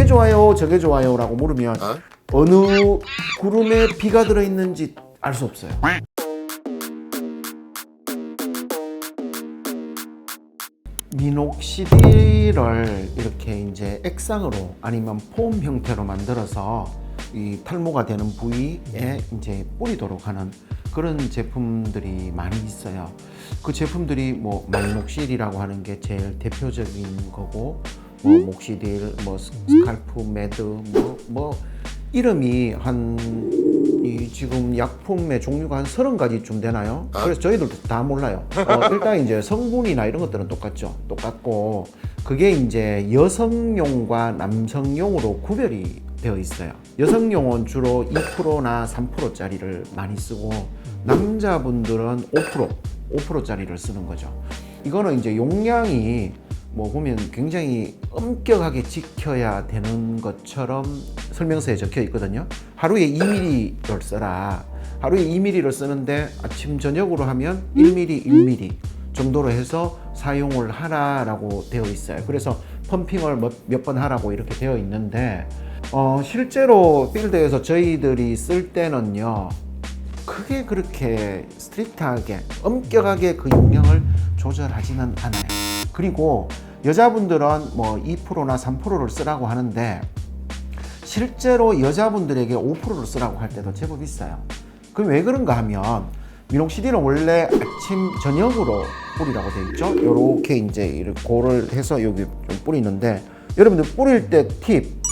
이게 좋아요 저게 좋아요 라고 물으면 어느 구름에 비가 들어있는지 알 수 없어요. 미녹시딜을 이렇게 이제 액상으로 아니면 폼 형태로 만들어서 이 탈모가 되는 부위에 이제 뿌리도록 하는 그런 제품들이 많이 있어요. 그 제품들이 뭐 말녹실이라고 하는 게 제일 대표적인 거고, 뭐 목시딜, 뭐 스칼프 매드, 뭐 이름이 지금 약품의 종류가 한 30가지쯤 되나요? 그래서 저희들도 다 몰라요. 일단 이제 성분이나 이런 것들은 똑같고, 그게 이제 여성용과 남성용으로 구별이 되어 있어요. 여성용은 주로 2%나 3%짜리를 많이 쓰고, 남자분들은 5%짜리를 쓰는 거죠. 이거는 이제 용량이 뭐 보면 굉장히 엄격하게 지켜야 되는 것처럼 설명서에 적혀 있거든요. 하루에 2ml를 써라. 하루에 2ml를 쓰는데 아침 저녁으로 하면 1ml 정도로 해서 사용을 하라라고 되어 있어요. 그래서 펌핑을 몇 번 하라고 이렇게 되어 있는데, 실제로 필드에서 저희들이 쓸 때는요, 크게 그렇게 스트릭트하게 엄격하게 그 용량을 조절하지는 않아요. 그리고 여자분들은 뭐 2%나 3%를 쓰라고 하는데, 실제로 여자분들에게 5%를 쓰라고 할 때도 제법 있어요. 그럼 왜 그런가 하면, 미녹시딜은 원래 아침 저녁으로 뿌리라고 되어 있죠. 요렇게 이제 이렇게 해서 여기 좀 뿌리는데, 여러분들 뿌릴 때 팁,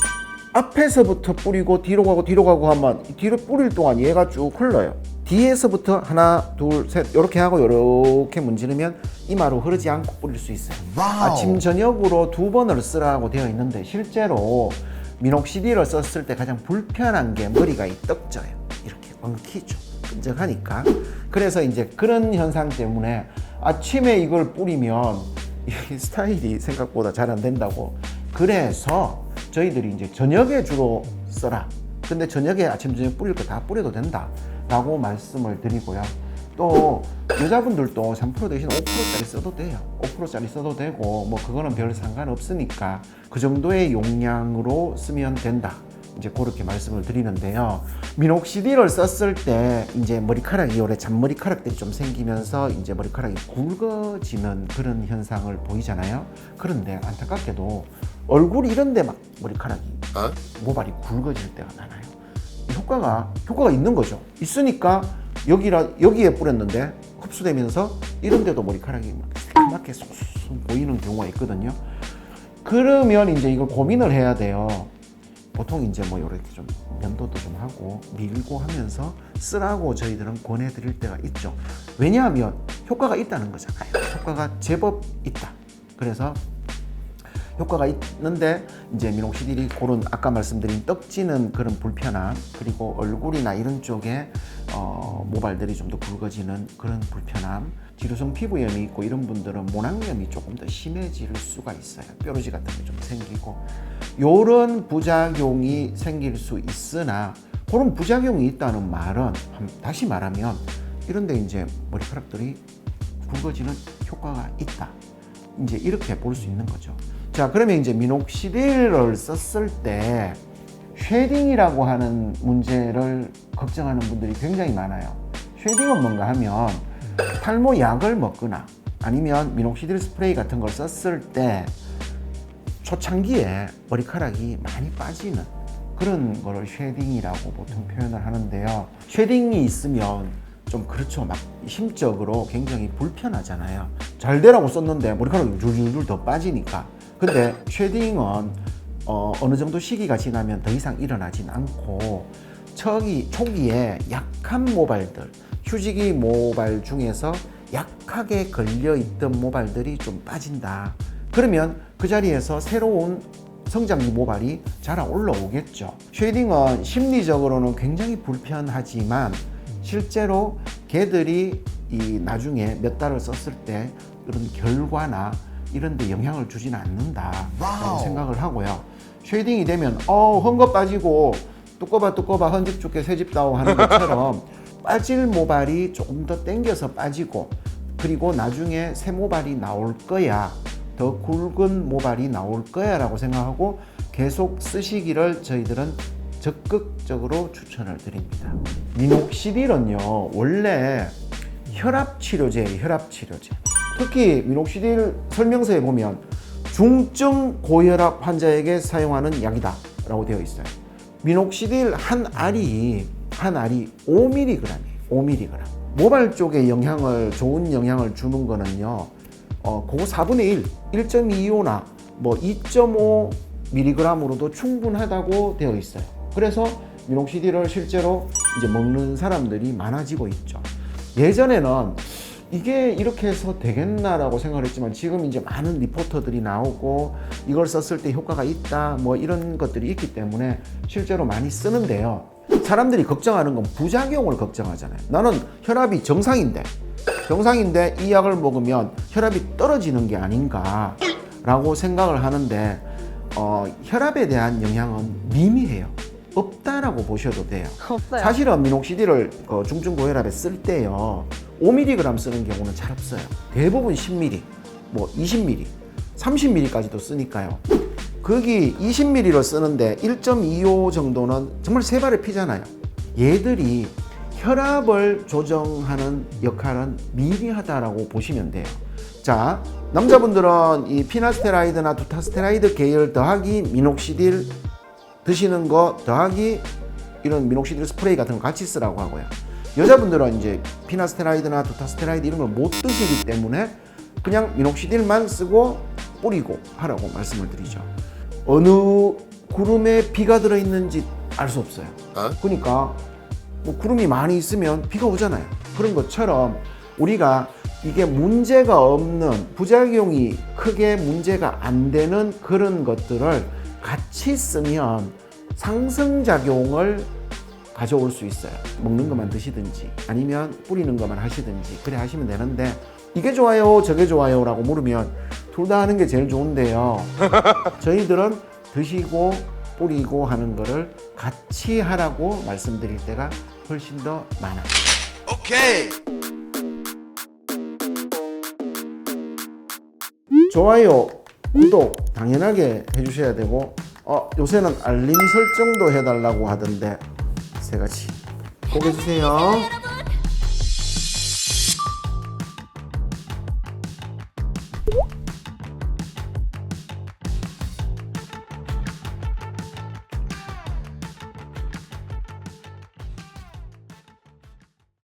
앞에서부터 뿌리고 뒤로 가고 하면 뒤로 뿌릴 동안 얘가 쭉 흘러요. 뒤에서부터 하나 둘 셋 이렇게 하고 이렇게 문지르면 이마로 흐르지 않고 뿌릴 수 있어요. 와우. 아침 저녁으로 2번을 쓰라고 되어 있는데, 실제로 미녹시딜을 썼을 때 가장 불편한 게 머리가 떡져요. 이렇게 엉키죠. 끈적하니까. 그래서 이제 그런 현상 때문에 아침에 이걸 뿌리면 이 스타일이 생각보다 잘 안 된다고, 그래서 저희들이 이제 저녁에 주로 써라. 근데 저녁에 아침 저녁 뿌릴 거 다 뿌려도 된다 라고 말씀을 드리고요. 또 여자분들도 3% 대신 5%짜리 써도 돼요. 5%짜리 써도 되고, 뭐 그거는 별 상관없으니까 그 정도의 용량으로 쓰면 된다. 이제 그렇게 말씀을 드리는데요. 미녹시딜을 썼을 때 이제 머리카락이 원래 잔머리카락들이 좀 생기면서 이제 머리카락이 굵어지는 그런 현상을 보이잖아요. 그런데 안타깝게도 얼굴 이런 데 막 머리카락이 모발이 굵어질 때가 많아요. 효과가 있는 거죠. 있으니까 여기에 뿌렸는데 흡수되면서 이런 데도 머리카락이 막 새까맣게 쏙쏙 보이는 경우가 있거든요. 그러면 이제 이걸 고민을 해야 돼요. 보통 이제 뭐 이렇게 좀 면도도 좀 하고 밀고 하면서 쓰라고 저희들은 권해드릴 때가 있죠. 왜냐하면 효과가 있다는 거잖아요. 효과가 제법 있다. 그래서 효과가 있는데, 이제 미녹시딜이 그런 아까 말씀드린 떡지는 그런 불편함, 그리고 얼굴이나 이런 쪽에 모발들이 좀 더 굵어지는 그런 불편함, 지루성 피부염이 있고 이런 분들은 모낭염이 조금 더 심해질 수가 있어요. 뾰루지 같은 게 좀 생기고 요런 부작용이 생길 수 있으나, 그런 부작용이 있다는 말은 다시 말하면 이런 데 이제 머리카락들이 굵어지는 효과가 있다. 이제 이렇게 볼 수 있는 거죠. 자, 그러면 이제 미녹시딜을 썼을 때 쉐딩이라고 하는 문제를 걱정하는 분들이 굉장히 많아요. 쉐딩은 뭔가 하면 탈모 약을 먹거나 아니면 미녹시딜 스프레이 같은 걸 썼을 때 초창기에 머리카락이 많이 빠지는 그런 거를 쉐딩이라고 보통 표현을 하는데요. 쉐딩이 있으면 좀 그렇죠. 막 심적으로 굉장히 불편하잖아요. 잘 되라고 썼는데 머리카락이 줄줄줄 더 빠지니까. 근데 쉐딩은 어느 정도 시기가 지나면 더 이상 일어나진 않고, 초기에 약한 모발들, 휴지기 모발 중에서 약하게 걸려있던 모발들이 좀 빠진다. 그러면 그 자리에서 새로운 성장기 모발이 자라 올라오겠죠. 쉐딩은 심리적으로는 굉장히 불편하지만 실제로 걔들이 나중에 몇 달을 썼을 때 그런 결과나 이런 데 영향을 주지는 않는다라고 생각을 하고요. 쉐딩이 되면 헝겊 빠지고 두꺼봐 헌집 죽게 새집 다오 하는 것처럼 빠질 모발이 조금 더 당겨서 빠지고, 그리고 나중에 새 모발이 나올 거야, 더 굵은 모발이 나올 거야 라고 생각하고 계속 쓰시기를 저희들은 적극적으로 추천을 드립니다. 미녹시딜은요 원래 혈압치료제예요. 혈압치료제. 특히 미녹시딜 설명서에 보면 중증 고혈압 환자에게 사용하는 약이다 라고 되어 있어요. 미녹시딜 한 알이 5mg이에요. 5mg. 모발 쪽에 좋은 영향을 주는 거는요 그거 4분의 1, 1.25나 뭐 2.5mg으로도 충분하다고 되어 있어요. 그래서 미녹시딜을 실제로 이제 먹는 사람들이 많아지고 있죠. 예전에는 이게 이렇게 해서 되겠나라고 생각을 했지만 지금 이제 많은 리포터들이 나오고 이걸 썼을 때 효과가 있다 뭐 이런 것들이 있기 때문에 실제로 많이 쓰는데요. 사람들이 걱정하는 건 부작용을 걱정하잖아요. 나는 혈압이 정상인데 이 약을 먹으면 혈압이 떨어지는 게 아닌가 라고 생각을 하는데 혈압에 대한 영향은 미미해요. 없다라고 보셔도 돼요. 없어요. 사실은 미녹시딜을 중증 고혈압에 쓸 때요 5mg 쓰는 경우는 잘 없어요. 대부분 10mg, 뭐 20mg, 30mg까지도 쓰니까요. 거기 20mg를 쓰는데 1.25 정도는 정말 세 발의 피잖아요. 얘들이 혈압을 조정하는 역할은 미미하다라고 보시면 돼요. 자, 남자분들은 이 피나스테라이드나 두타스테라이드 계열 더하기 미녹시딜 드시는 거 더하기 이런 미녹시딜 스프레이 같은 거 같이 쓰라고 하고요. 여자분들은 이제 피나스테라이드나 두타스테라이드 이런 걸 못 드시기 때문에 그냥 미녹시딜만 쓰고 뿌리고 하라고 말씀을 드리죠. 어느 구름에 비가 들어있는지 알 수 없어요. 그러니까 뭐 구름이 많이 있으면 비가 오잖아요. 그런 것처럼 우리가 이게 문제가 없는 부작용이 크게 문제가 안 되는 그런 것들을 같이 쓰면 상승작용을 가져올 수 있어요. 먹는 것만 드시든지 아니면 뿌리는 것만 하시든지 그래 하시면 되는데 이게 좋아요 저게 좋아요 라고 물으면 둘 다 하는 게 제일 좋은데요. 저희들은 드시고 뿌리고 하는 거를 같이 하라고 말씀드릴 때가 훨씬 더 많아요. 오케이. 좋아요, 구독 당연하게 해주셔야 되고 요새는 알림 설정도 해달라고 하던데 세 가지 꼭 해주세요.